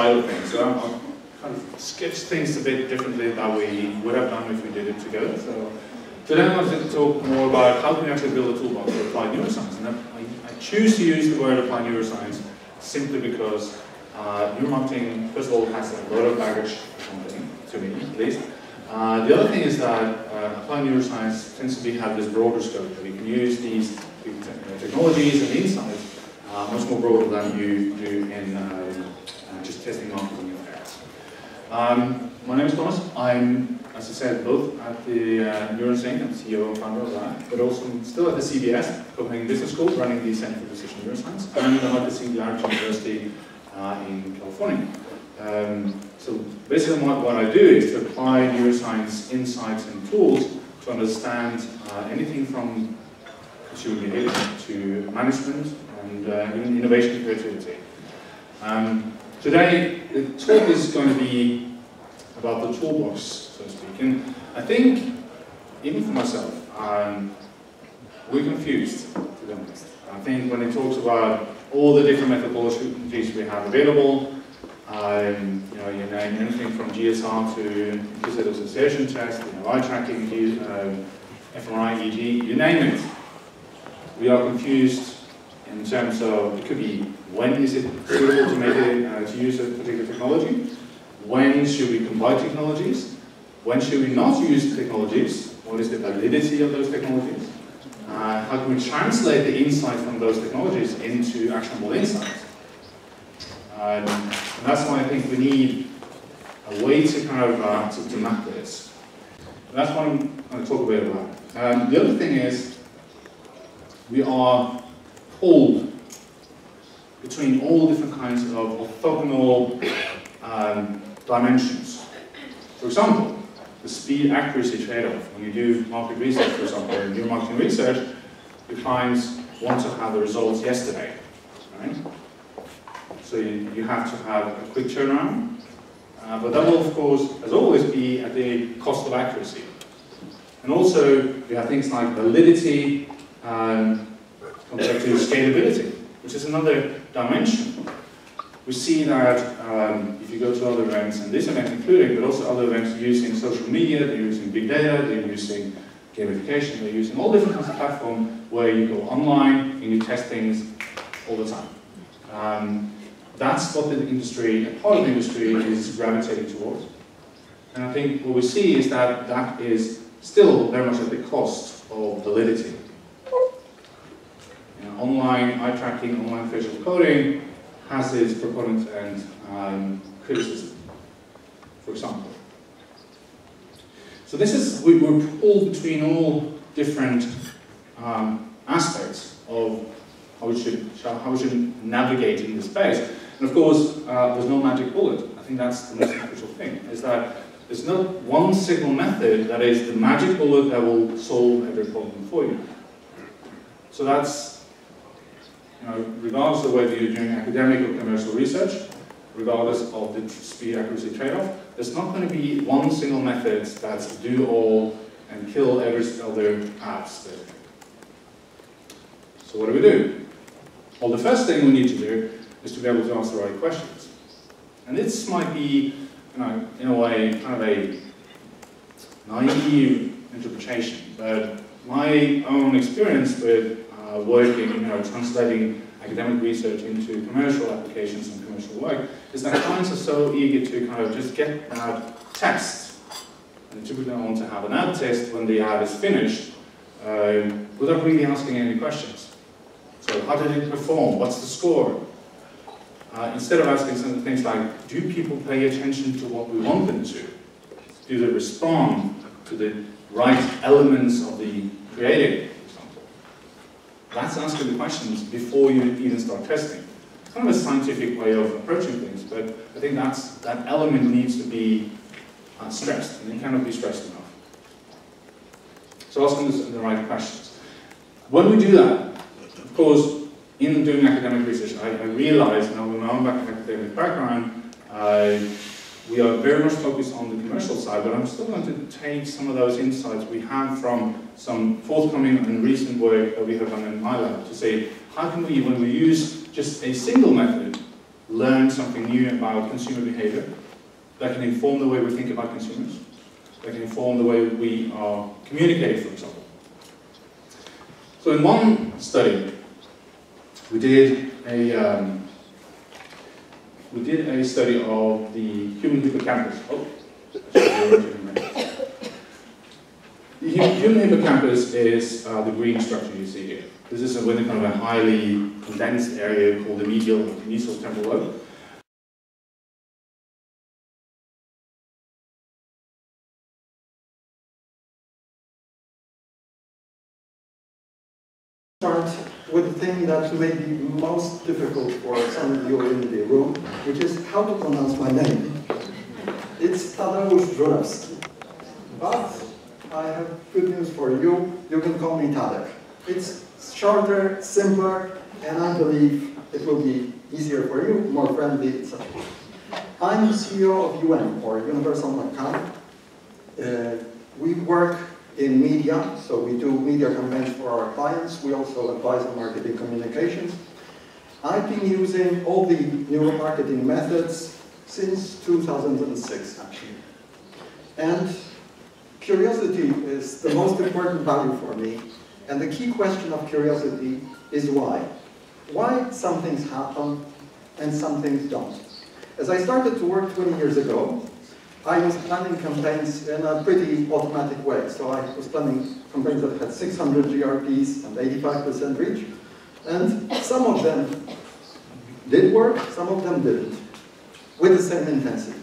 style of things. So I'll kind of sketch things a bit differently than we would have done if we did it together. So today I wanted to talk more about how can we actually build a toolbox for applied neuroscience. And I choose to use the word applied neuroscience simply because neuromarketing, first of all, has a lot of baggage to me at least. The other thing is that applied neuroscience tends to have this broader scope, that we can use these technologies and insights much more broader than you do in just testing marketing affairs. My name is Thomas. I'm, as I said, both at the Neurons Inc, I'm CEO and founder of that, but also still at the CBS, Copenhagen Business School, running the Center for Decision Neuroscience, and I'm at the Singularity University in California. So basically what I do is to apply neuroscience insights and tools to understand anything from consumer behavior to management and even innovation and creativity. Today, the talk is going to be about the toolbox, so to speak. And I think, even for myself, we're confused, to be honest. I think when it talks about all the different methodologies we have available, you name anything from GSR to implicit association test, eye tracking, fMRI, EEG, you name it. We are confused in terms of, it could be, when is it suitable to make it, to use a particular technology? When should we combine technologies? When should we not use technologies? What is the validity of those technologies? How can we translate the insight from those technologies into actionable insights? And that's why I think we need a way to kind of to map this. And that's what I'm going to talk a bit about. The other thing is, we are pulled between all different kinds of orthogonal dimensions. For example, the speed-accuracy trade-off. When you do market research, for example, in neuromarketing research, your clients want to have the results yesterday, right? So you have to have a quick turnaround, but that will, of course, as always, be at the cost of accuracy. And also, you have things like validity compared to scalability, which is another dimension. We see that if you go to other events, and this event including, but also other events using social media, they're using big data, they're using gamification, they're using all different kinds of platforms where you go online and you test things all the time. That's what the industry, a part of the industry, is gravitating towards. And I think what we see is that that is still very much at the cost of validity. Online eye tracking, online facial coding has its proponents and criticism, for example. So this is, we're pulled between all different aspects of how we should navigate in this space. And of course, there's no magic bullet. I think that's the most crucial thing, is that there's not one single method that is the magic bullet that will solve every problem for you. So that's, regardless of whether you're doing academic or commercial research, regardless of the speed-accuracy trade-off, there's not going to be one single method that's do all and kill every other apps. So what do? Well, the first thing we need to do is to be able to ask the right questions. And this might be, in a way, kind of a naive interpretation, but my own experience with working, translating academic research into commercial applications and commercial work is that clients are so eager to kind of just get that test. And they typically want to have an ad test when the ad is finished without really asking any questions. So how did it perform? What's the score? Instead of asking some things like, do people pay attention to what we want them to? Do they respond to the right elements of the creative, for example? That's asking the questions before you even start testing. It's kind of a scientific way of approaching things, but I think that element needs to be stressed, and it cannot be stressed enough. So asking the right questions. When we do that, of course, in doing academic research, I realized, now with my own academic background, we are very much focused on the commercial side, but I'm still going to take some of those insights we have from some forthcoming and recent work that we have done in my lab to say, how can we, when we use just a single method, learn something new about consumer behavior, that can inform the way we think about consumers, that can inform the way we are communicating, for example. So in one study, we did a study of the human hippocampus. The human hippocampus is the green structure you see here. This is within kind of a highly condensed area called the medial or mesial temporal lobe. Start with the thing that may be most difficult for some of you in the room, which is how to pronounce my name. It's Tadeusz Zorawski. But I have good news for you. You can call me Tadek. It's shorter, simpler, and I believe it will be easier for you, more friendly, etc. I'm the CEO of UN, or Universal MacCann. We work in media, so we do media campaigns for our clients. We also advise on marketing communications. I've been using all the neuromarketing methods since 2006, actually. And curiosity is the most important value for me. And the key question of curiosity is why. Why some things happen and some things don't. As I started to work 20 years ago, I was planning campaigns in a pretty automatic way. So I was planning campaigns that had 600 GRPs and 85% reach. And some of them did work, some of them didn't, with the same intensity.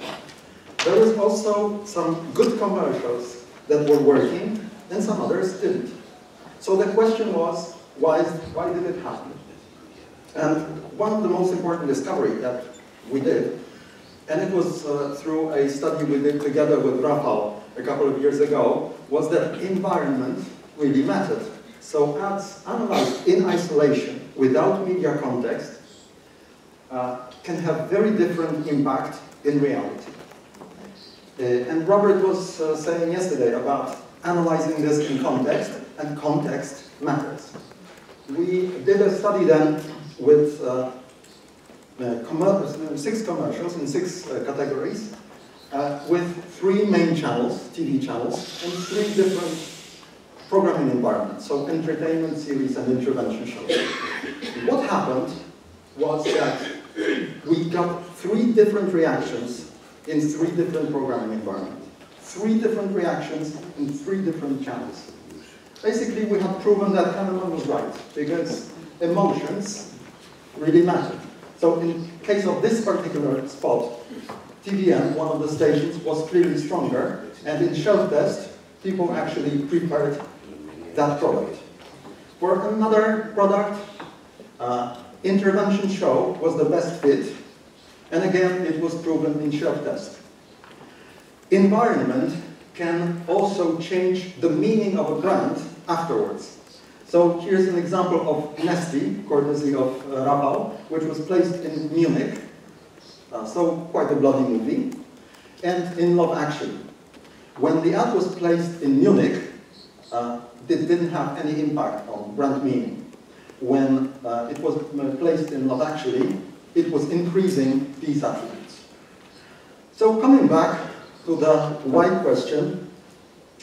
There was also some good commercials that were working, and some others didn't. So the question was, why did it happen? And one of the most important discoveries that we did, and it was through a study we did together with Rafał a couple of years ago, was that environment really mattered. So ads analyzed in isolation, without media context, can have very different impact in reality. And Robert was saying yesterday about analyzing this in context, and context matters. We did a study then with 6 commercials in 6 categories, with 3 main channels, TV channels, and 3 different programming environments, so entertainment, series, and intervention shows. What happened was that we got 3 different reactions in 3 different programming environments. 3 different reactions in 3 different channels. Basically, we have proven that Kahneman was right, because emotions really matter. So in case of this particular spot, TVN, one of the stations, was clearly stronger, and in shelf test, people actually preferred that product. For another product, intervention show was the best fit, and again, it was proven in shelf test. Environment can also change the meaning of a brand afterwards. So here's an example of Nesty, courtesy of Rafał, which was placed in Munich, so quite a bloody movie, and in Love Actually. When the ad was placed in Munich, it didn't have any impact on brand meaning. When it was placed in Love Actually, it was increasing these attributes. So coming back to the why question,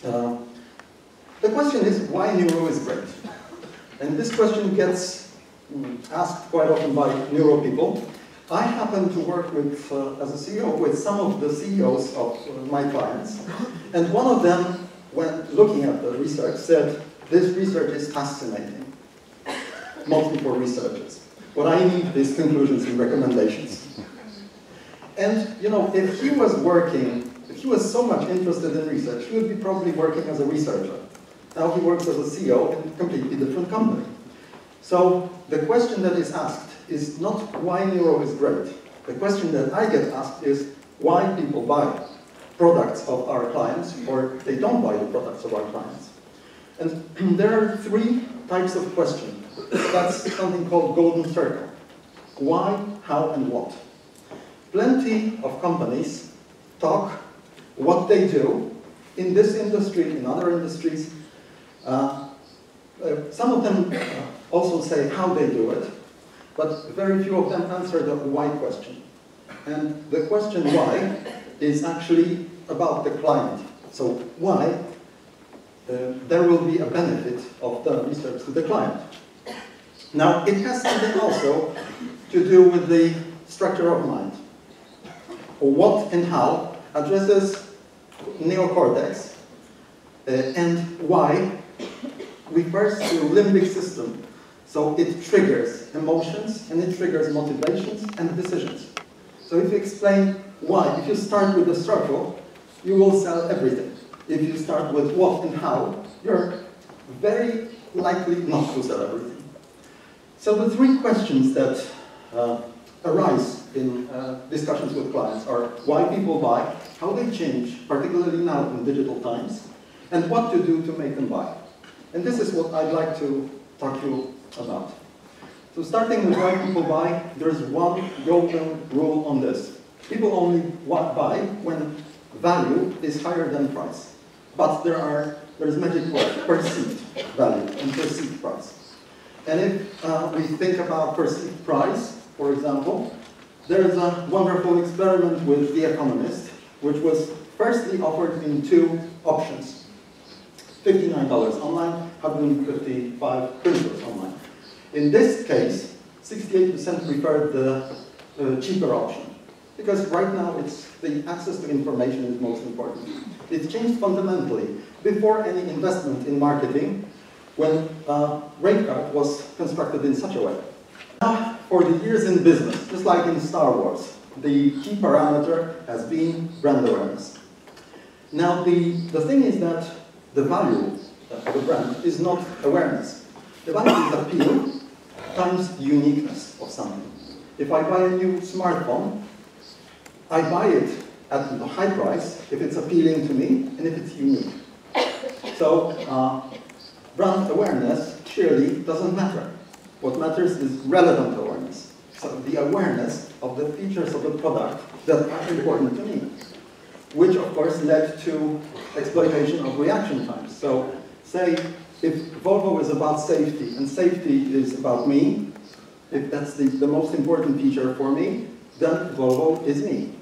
the question is why neuro is great. And this question gets asked quite often by neuro people. I happen to work with, as a CEO, with some of the CEOs of my clients, and one of them, when looking at the research, said, this research is fascinating, mostly for researchers. What I need is conclusions and recommendations. And, you know, if he was so much interested in research, he would be probably working as a researcher. Now he works as a CEO in a completely different company. So the question that is asked is not why neuro is great. The question that I get asked is why people buy products of our clients, or they don't buy the products of our clients. And there are 3 types of questions. That's something called golden circle. Why, how, and what. Plenty of companies talk what they do in this industry, in other industries. Some of them also say how they do it. but very few of them answer the why question. And the question why is actually about the client. So why there will be a benefit of the research to the client. Now, it has something also to do with the structure of mind. What and how addresses neocortex, and why refers to limbic system. So it triggers emotions, and it triggers motivations and decisions. So if you explain why, if you start with the struggle, you will sell everything. If you start with what and how, you're very likely not to sell everything. So the three questions that arise in discussions with clients are why people buy, how they change, particularly now in digital times, and what to do to make them buy. And this is what I'd like to talk to you about. So starting with why people buy, there's one golden rule on this. People only buy when value is higher than price. But there's magic word, perceived value and perceived price. And if we think about perceived price, for example, there's a wonderful experiment with The Economist, which was firstly offered in two options. $59 online, 155 printers online. In this case, 68% preferred the cheaper option. Because right now, the access to information is most important. It changed fundamentally. Before any investment in marketing, when rate card was constructed in such a way. Now, for the years in business, just like in Star Wars, the key parameter has been brand awareness. Now, the thing is that the value of the brand is not awareness. The value is appeal times uniqueness of something. If I buy a new smartphone, I buy it at a high price if it's appealing to me and if it's unique. So, brand awareness clearly doesn't matter. What matters is relevant awareness. So the awareness of the features of the product that are important to me, which of course led to exploitation of reaction times. So say if Volvo is about safety and safety is about me, if that's the most important feature for me, then Volvo is me.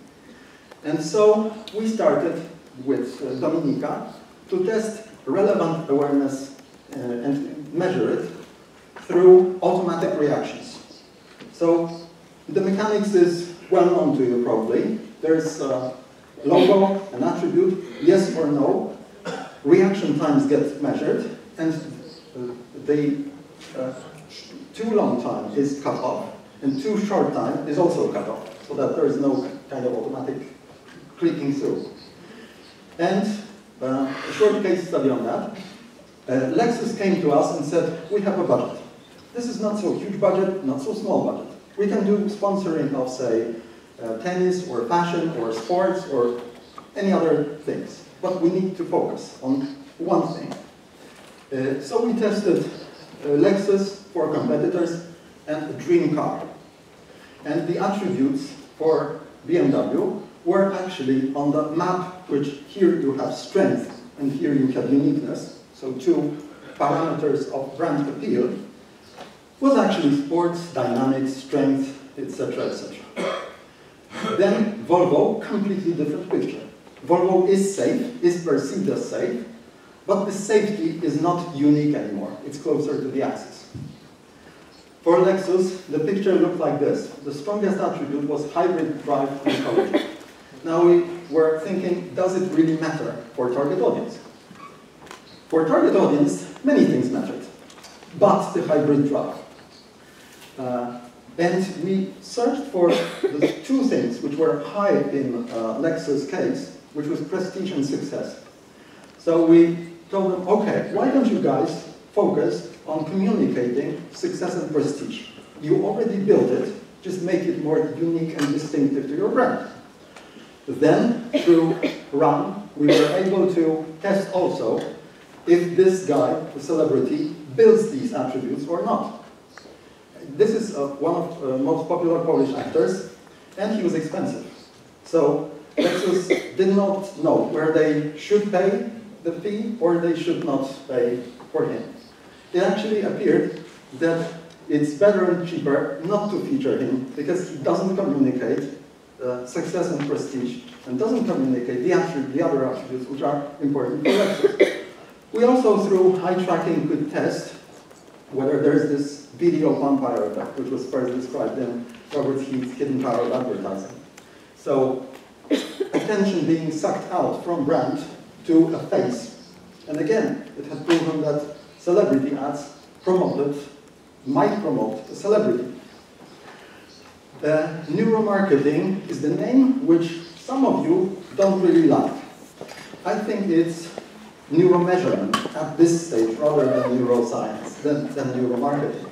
And so we started with Dominika to test relevant awareness and measure it through automatic reactions. So the mechanics is well known to you probably. There's a logo, an attribute, yes or no. Reaction times get measured, and the too long time is cut off, and too short time is also cut off, so that there is no kind of automatic clicking through. And a short case study on that. Lexus came to us and said, we have a budget. This is not so huge budget, not so small budget. We can do sponsoring of, say, tennis or fashion or sports or any other things. But we need to focus on one thing. So we tested Lexus for competitors and a dream car. And the attributes for BMW were actually on the map, which here you have strength and here you have uniqueness. So two parameters of brand appeal, was actually sports, dynamics, strength, etc., etc. Then Volvo, completely different picture. Volvo is safe, is perceived as safe, but the safety is not unique anymore. It's closer to the axis. For Lexus, the picture looked like this. The strongest attribute was hybrid drive ecology. Now we were thinking, does it really matter for target audience? For target audience, many things mattered, but the hybrid drive. And we searched for the two things which were high in Lexus' case, which was prestige and success. So we told them, okay, why don't you guys focus on communicating success and prestige? You already built it, just make it more unique and distinctive to your brand. Then, through RUN, we were able to test also if this guy, the celebrity, builds these attributes or not. This is one of the most popular Polish actors, and he was expensive. So Lexus did not know where they should pay the fee or they should not pay for him. It actually appeared that it's better and cheaper not to feature him because he doesn't communicate success and prestige and doesn't communicate the other attributes which are important for lectures. We also, through eye tracking, could test whether there's this video vampire effect, which was first described in Robert Heath's Hidden Power of Advertising. So, attention being sucked out from brand to a face. And again, it has proven that celebrity ads might promote a celebrity. Neuromarketing is the name which some of you don't really like. I think it's neuromeasurement at this stage rather than neuroscience, than neuromarketing.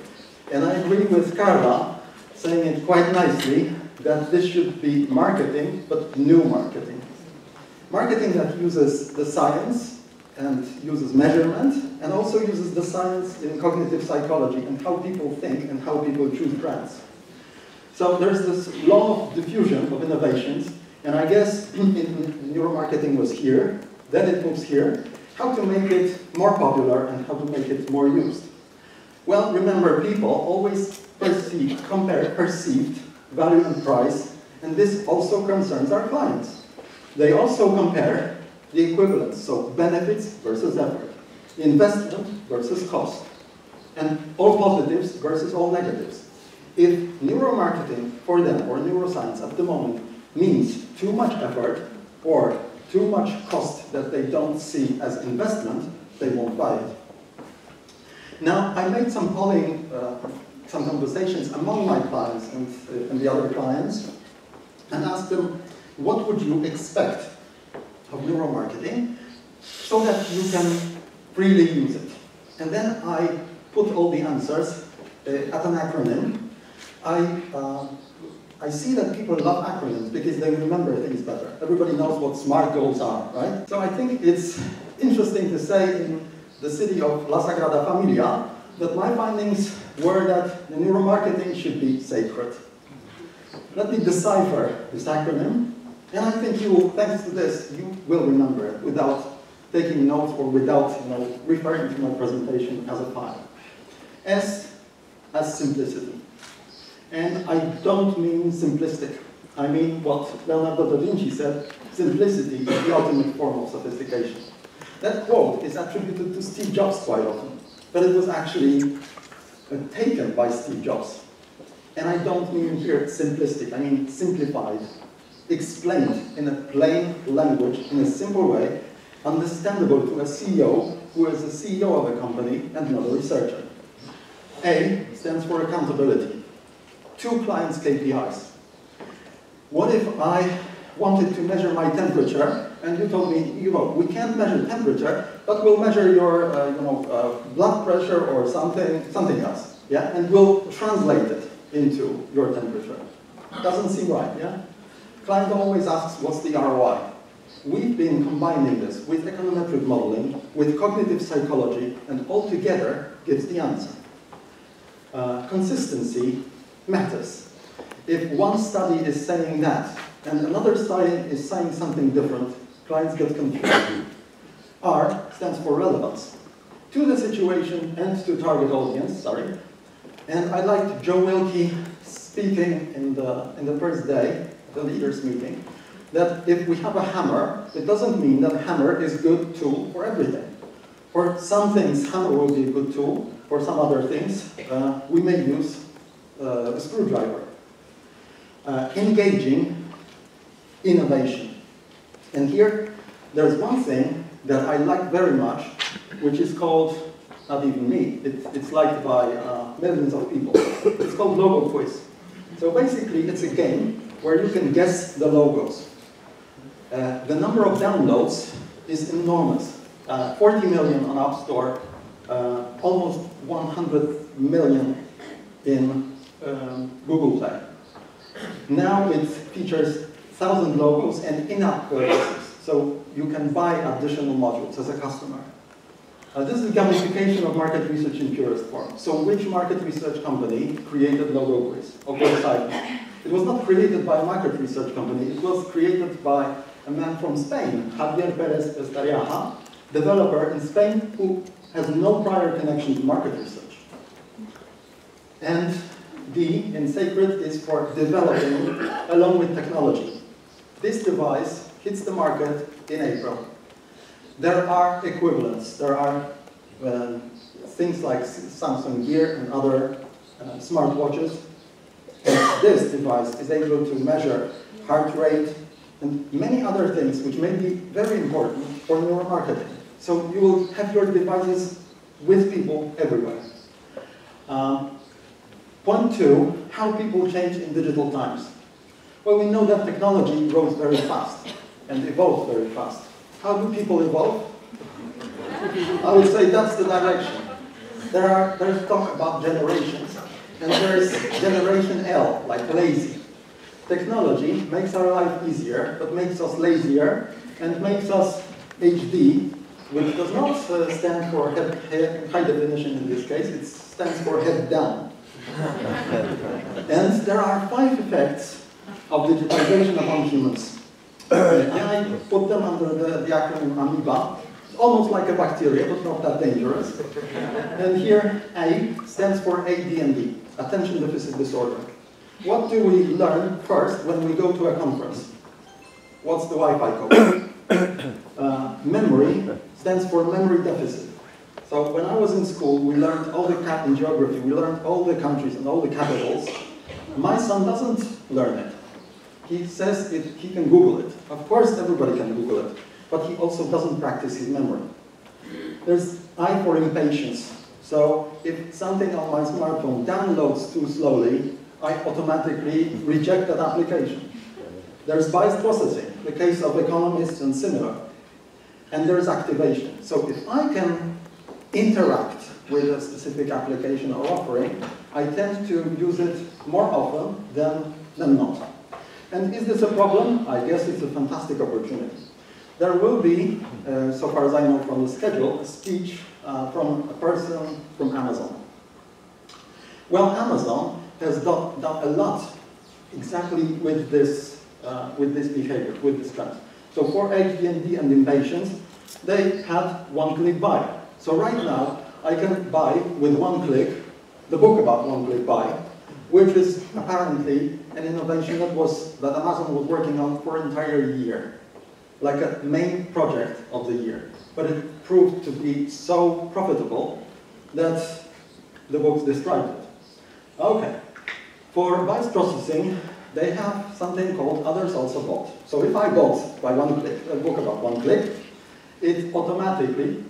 And I agree with Carla, saying it quite nicely, that this should be marketing, but new marketing. Marketing that uses the science and uses measurement, and also uses the science in cognitive psychology and how people think and how people choose brands. So there's this law of diffusion of innovations, and I guess in neuromarketing was here, then it moves here, how to make it more popular and how to make it more used. Well, remember, people always compare perceived value and price, and this also concerns our clients. They also compare the equivalence, so benefits versus effort, investment versus cost, and all positives versus all negatives. If neuromarketing for them, or neuroscience at the moment, means too much effort or too much cost that they don't see as investment, they won't buy it. Now, I made some polling, some conversations among my clients and the other clients, and asked them, what would you expect of neuromarketing so that you can freely use it? And then I put all the answers at an acronym. I see that people love acronyms because they remember things better. Everybody knows what SMART goals are, right? So I think it's interesting to say in the city of La Sagrada Familia that my findings were that the neuromarketing should be sacred. Let me decipher this acronym, and I think you will, thanks to this, you will remember it without taking notes or without referring to my presentation as a file. S as simplicity. And I don't mean simplistic. I mean what Leonardo da Vinci said, simplicity is the ultimate form of sophistication. That quote is attributed to Steve Jobs quite often, but it was actually taken by Steve Jobs. And I don't mean here simplistic, I mean simplified, explained in a plain language, in a simple way, understandable to a CEO who is the CEO of a company and not a researcher. A stands for accountability. 2 clients' KPIs. What if I wanted to measure my temperature, and you told me, we can't measure temperature, but we'll measure your, blood pressure or something else, yeah, and we'll translate it into your temperature. Doesn't seem right, yeah? Client always asks, what's the ROI? We've been combining this with econometric modeling, with cognitive psychology, and all together gives the answer. Consistency matters. If one study is saying that, and another study is saying something different, clients get confused. R stands for relevance. To the situation and to target audience, sorry. And I liked Joe Wilkie speaking in the first day, the leaders meeting, that if we have a hammer, it doesn't mean that hammer is a good tool for everything. For some things, hammer will be a good tool. For some other things, we may use a screwdriver. Engaging innovation. And here, there's one thing that I like very much, which is called, not even me, it's liked by millions of people. It's called logo quiz. So basically, it's a game where you can guess the logos. The number of downloads is enormous. 40 million on App Store, almost 100 million in Google Play. Now it features 1,000 logos and in-app purchases, so you can buy additional modules as a customer. This is gamification of market research in purest form. So which market research company created logo quiz? Of course, it was not created by a market research company, it was created by a man from Spain, Javier Pérez Estariaja, developer in Spain who has no prior connection to market research. And D in sacred is for developing along with technology. This device hits the market in April. There are equivalents. There are things like Samsung Gear and other smartwatches. And this device is able to measure heart rate and many other things which may be very important for neuromarketing. So you will have your devices with people everywhere. Point 2, how people change in digital times. Well, we know that technology grows very fast and evolves very fast. How do people evolve? I would say that's the direction. There's talk about generations, and there's generation L, like lazy. Technology makes our life easier, but makes us lazier, and makes us HD, which does not stand for high definition in this case, it stands for head down. And there are 5 effects of digitization among humans. And I put them under the acronym amoeba. It's almost like a bacteria, but not that dangerous. And here, A stands for ADD, attention deficit disorder. What do we learn first when we go to a conference? What's the Wi-Fi code? Memory stands for memory deficit. So when I was in school, we learned all the in geography, we learned all the countries and all the capitals. My son doesn't learn it. He says he can Google it. Of course, everybody can Google it, but he also doesn't practice his memory. There's I for impatience. So if something on my smartphone downloads too slowly, I automatically reject that application. There's bias processing, the case of economists and similar. And there's activation. So if I can interact with a specific application or offering, I tend to use it more often than not. And is this a problem? I guess it's a fantastic opportunity. There will be, so far as I know from the schedule, a speech from a person from Amazon. Well, Amazon has done a lot exactly with this behavior, with this trend. So for ADD and impatience, they had one-click buy. So right now, I can buy with one click the book about one-click buy, which is apparently an innovation that Amazon was working on for an entire year, like a main project of the year. But it proved to be so profitable that the books described it. Okay. For bias processing, they have something called others also bought. So if I bought by one click a book about one click, it automatically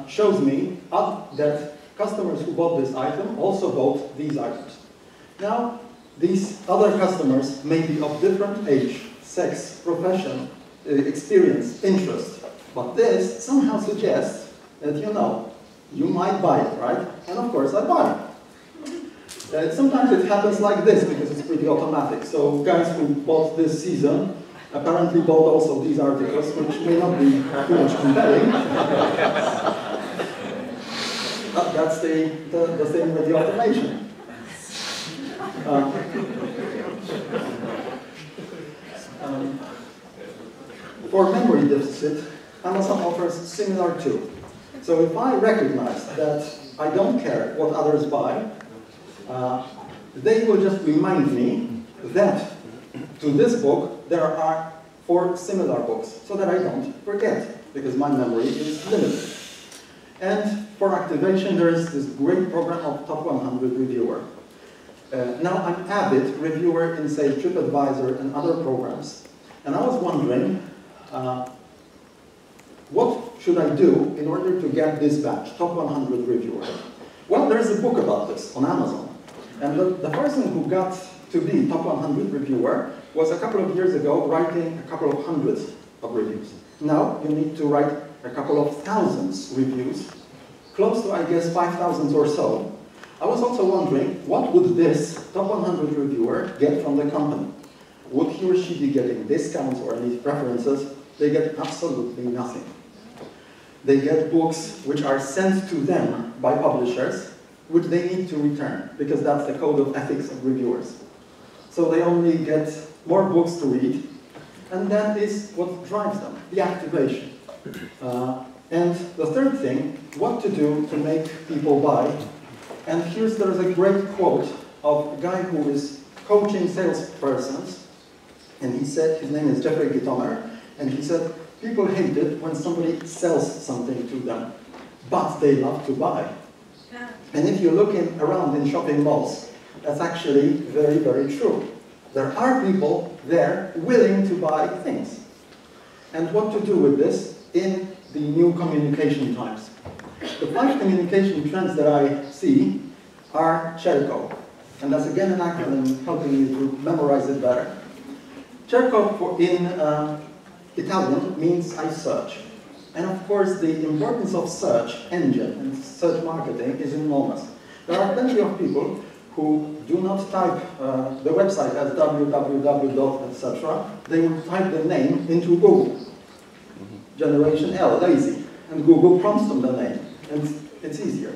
shows me that customers who bought this item also bought these items. Now, these other customers may be of different age, sex, profession, experience, interest, but this somehow suggests that, you might buy it, right? And of course I buy it. Sometimes it happens like this because it's pretty automatic. So guys who bought this season apparently bought also these articles, which may not be too much compelling. But that's the thing with the automation. For memory deficit, Amazon offers similar too. So if I recognize that I don't care what others buy, they will just remind me that to this book there are 4 similar books, so that I don't forget, because my memory is limited. And for activation, there is this great program of Top 100 Reviewer. Now I'm an avid reviewer in, say, TripAdvisor and other programs, and I was wondering, what should I do in order to get this badge, Top 100 Reviewer? Well, there's a book about this on Amazon. And the person who got to be Top 100 Reviewer was a couple of years ago writing a couple of hundreds of reviews. Now you need to write a couple of thousands reviews, close to, I guess, 5,000 or so. I was also wondering, what would this Top 100 Reviewer get from the company? Would he or she be getting discounts or any preferences? They get absolutely nothing. They get books which are sent to them by publishers, which they need to return, because that's the code of ethics of reviewers. So they only get more books to read, and that is what drives them, the activation. And the third thing, what to do to make people buy. And there's a great quote of a guy who is coaching salespersons, and he said, his name is Jeffrey Gitomer, and he said, people hate it when somebody sells something to them, but they love to buy. Yeah. And if you look around in shopping malls, that's actually very, very true. There are people there willing to buy things. And what to do with this in the new communication times? The 5 communication trends that I see are CERCO. And that's again an acronym helping you to memorize it better. CERCO in Italian means I search. And of course the importance of search engine and search marketing is enormous. There are plenty of people who do not type the website as www, etc. They will type the name into Google. Generation L, lazy. And Google prompts them the name. And it's easier.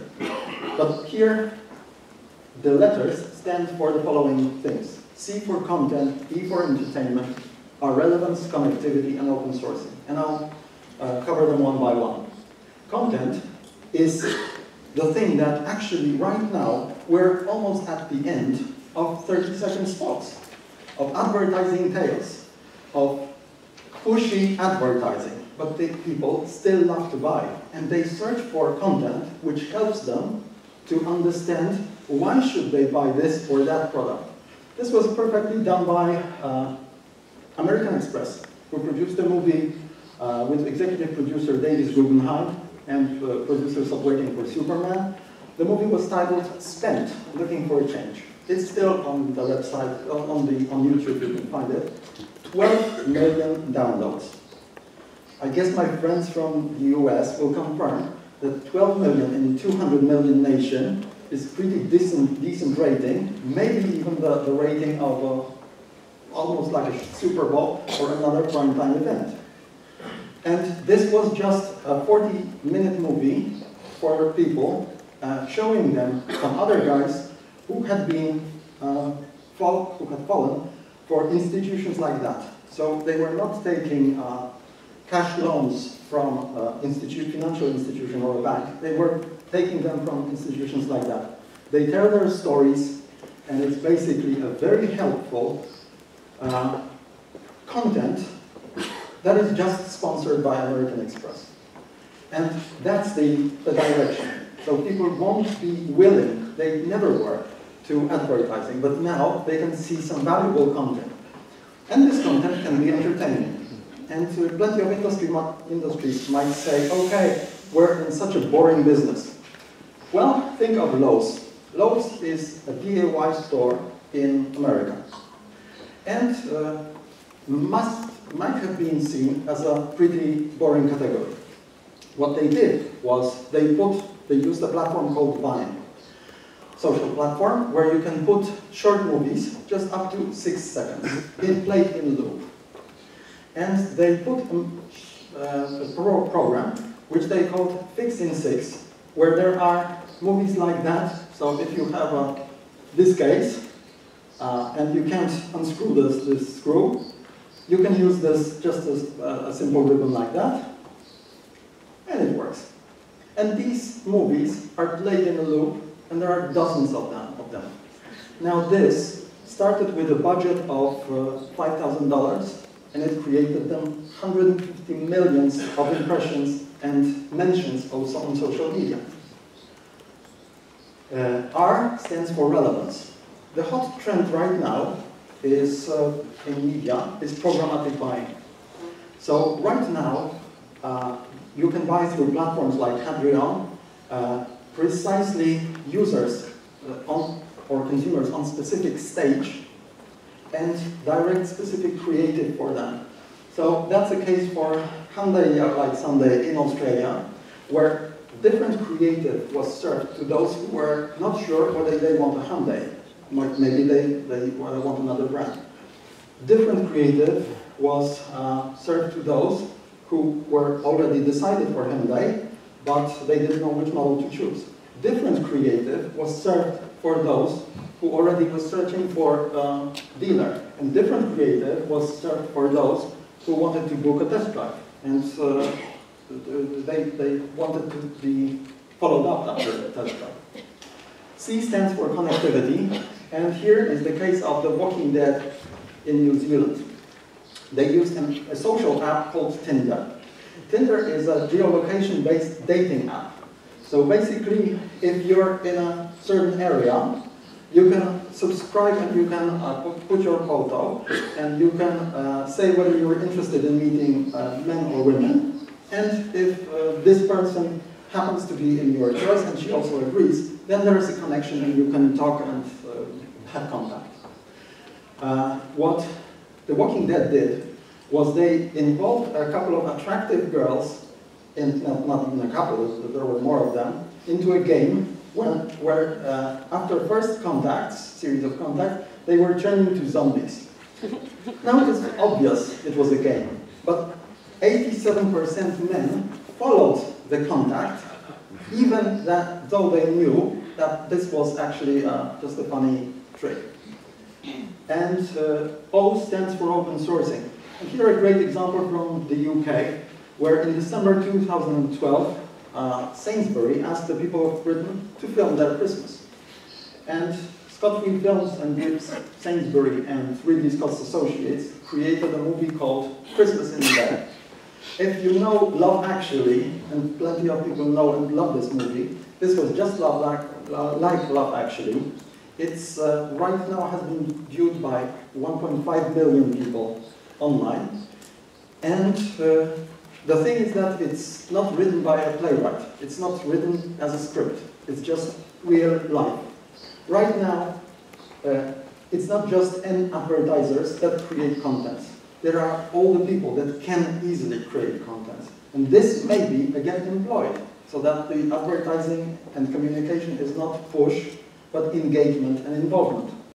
But here, the letters stand for the following things. C for content, E for entertainment, R relevance, connectivity, and open sourcing. And I'll cover them one by one. Content is the thing that actually right now we're almost at the end of 30-second spots, of advertising tales, of pushy advertising. But the people still love to buy, and they search for content which helps them to understand why should they buy this or that product. This was perfectly done by American Express, who produced a movie with executive producer Davis Guggenheim and producers of Waiting for Superman. The movie was titled Spent, Looking for a Change. It's still on the website, on YouTube, you can find it. 12 million downloads. I guess my friends from the US will confirm that 12 million in a 200 million nation is pretty decent rating, maybe even the rating of almost like a Super Bowl or another primetime event. And this was just a 40-minute movie for people, showing them some other guys who had been fallen for institutions like that. So they were not taking cash loans from financial institution or a bank. They were taking them from institutions like that. They tell their stories, and it's basically a very helpful content that is just sponsored by American Express. And that's the direction. So people won't be willing, they never were, to advertising, but now they can see some valuable content. And this content can be entertaining. And plenty of industries might say, okay, we're in such a boring business. Well, think of Lowe's. Lowe's is a DIY store in America. And might have been seen as a pretty boring category. What they did was they used a platform called Vine, social platform where you can put short movies, just up to 6 seconds, played in loop. And they put a program which they called Fix in 6, where there are movies like that. So if you have this case and you can't unscrew this screw, you can use this just as a simple ribbon like that, and it works. And these movies are played in a loop, and there are dozens of them. Now this started with a budget of $5,000, and it created them 150 million of impressions and mentions also on social media. R stands for relevance. The hot trend right now is in media is programmatic buying. So right now, you can buy through platforms like Hadrian, precisely users or consumers on specific stage and direct specific creative for them. So that's the case for Hyundai like Sunday in Australia, where different creative was served to those who were not sure whether they want a Hyundai. Maybe they want another brand. Different creative was served to those who were already decided for Hyundai, but they didn't know which model to choose. Different creative was served for those who already was searching for a dealer. And different creative was served for those who wanted to book a test drive. And they wanted to be followed up after the test drive. C stands for connectivity. And here is the case of The Walking Dead in New Zealand. They used a social app called Tinder. Tinder is a geolocation-based dating app. So basically, if you're in a certain area, you can subscribe and you can put your photo, and you can say whether you're interested in meeting men or women. And if this person happens to be in your choice and she also agrees, then there is a connection and you can talk and have contact. What The Walking Dead did was they involved a couple of attractive girls, not even a couple, there were more of them, into a game where after first series of contacts, they were turned into zombies. Now it is obvious it was a game, but 87% men followed the contact, even though they knew that this was actually just a funny trick. And O stands for open sourcing. And here a great example from the UK, where in December 2012, Sainsbury asked the people of Britain to film their Christmas. And Scott Free Films and Gibbs Sainsbury and Ridley Scott's associates created a movie called Christmas in the Bag. If you know Love Actually, and plenty of people know and love this movie, this was just like Love Actually. It's right now has been viewed by 1.5 million people online. And the thing is that it's not written by a playwright. It's not written as a script. It's just real life. Right now, it's not just any advertisers that create content. There are all the people that can easily create content. And this may be, again, employed, so that the advertising and communication is not push, but engagement and involvement.